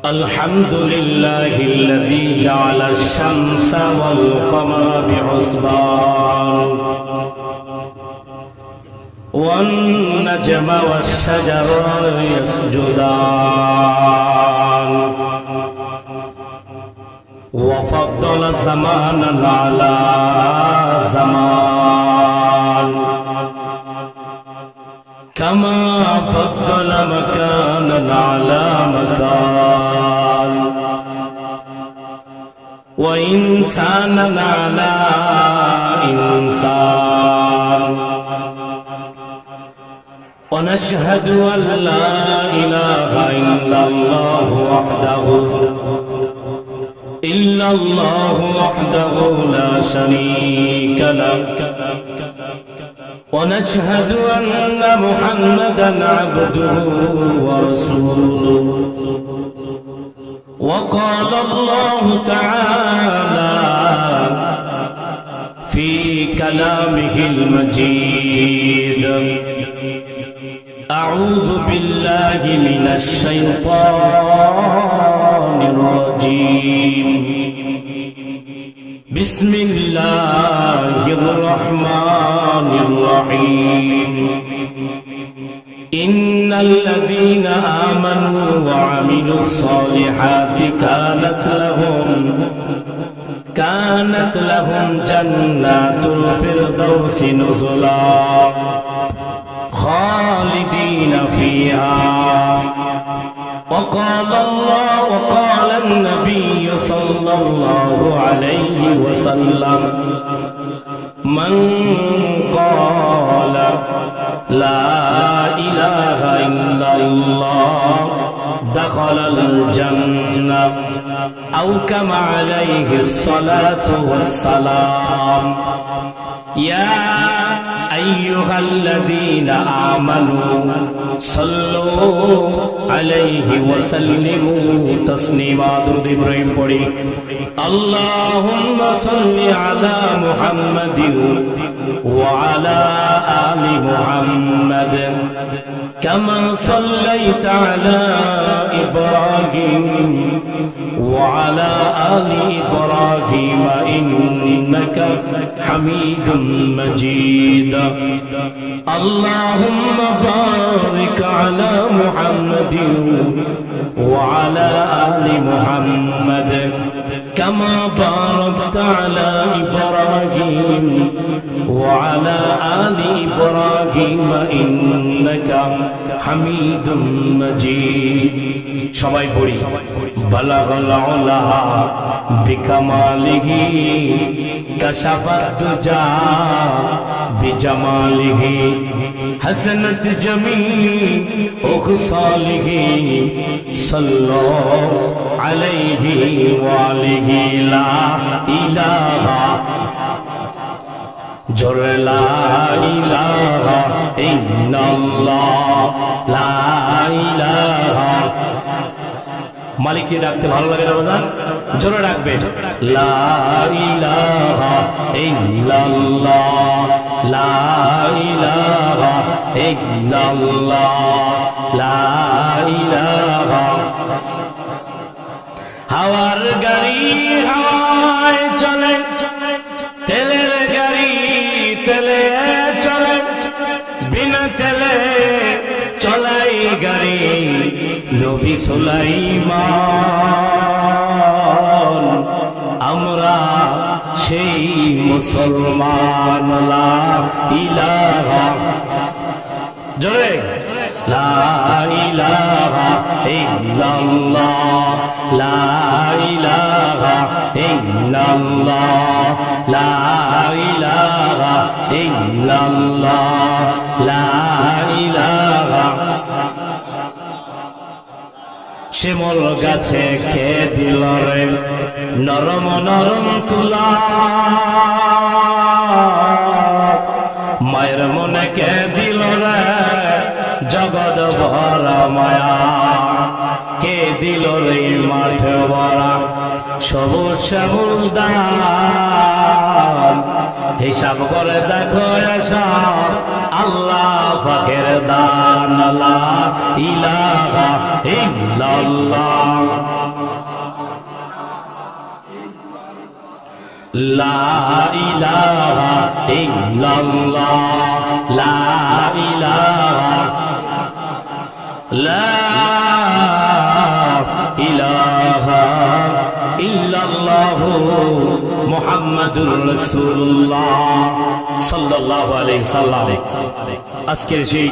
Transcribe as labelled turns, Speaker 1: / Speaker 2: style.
Speaker 1: الحمد لله الذي جعل الشمس والقمر بحسبان والنجم والشجر يسجدان وفضل زمانا على زمان كما فضل مكانا على مكان وإنسانا على إنسان ونشهد أن لا إله إلا الله وحده لا شريك له ونشهد أن محمدا عبده ورسوله وقال الله تعالى في كلامه المجيد أعوذ بالله من الشيطان الرجيم بسم الله الرحمن الرحيم إن الذين آمنوا وعملوا الصالحات كانت لهم جنات الفردوس نزلا خالدين فيها وقال النبي صلى الله عليه وسلم من قال لا إله إلا الله دخل الجنة أو كما عليه الصلاة والسلام يا أيها الذين آمنوا صلوا عليه وسلموا تسليما درود إبراهيم পড়ি اللهم صل على محمد وعلى آل محمد كما صليت على إبراهيم وعلى آل إبراهيم إنك حميد مجيد اللهم بارك على محمد وعلى آل محمد كما باركت على إبراهيم وعلى آل إبراهيم إنك حميد مجيد সবাই পড়ি বালাগাল উলা বিকামালিহি কাশাফাত দুজা বিজামালিহি হাসানাত জামি ও খুসালিহি সাল্লাল্লাহু আলাইহি ওয়া আলিহি লা ইলাহা জোরে লা ইলাহা ইল্লাল্লাহ লা ইলাহা মালিককে ডাকতে ভালো লাগে না বাজান জোরে ডাকবে লা ইলাহা ইল্লাল্লাহ লা ইলাহা ইল্লাল্লাহ লা ইলাহা হাওয়ার গাড়ি হাওয়ায় চলে তেলের গাড়ি তেলে চলে বিনা তেলে চলাই গাড়ি নবী সুলাইমান আমরা সেই মুসলমান লা ইলাহা জোরে লা ইলাহা ইল্লাল্লাহ লা ইলাহা ইল্লাল্লাহ লা ইলাহা ইল্লাল্লাহ লা ইলাহা শিমুল গাছে কে দিল রে নরম নরম তুলা মায়ের মনে কে দিল রে জগৎ ভরা মায়া কে দিল রে মাঠ ভরা সবুজ সবুজ দান হিসাব করে দেখো আল্লাহ পাকের দান লা ইলাহা ইল্লাল্লাহ লা ইলাহা ইল্লাল্লাহ লা ইলাহা লা ইলাহা ইল্লাল্লাহ মুহাম্মাদুর রাসূলুল্লাহ সাল্লাল্লাহু আলাইহি সাল্লাম। আজকের সেই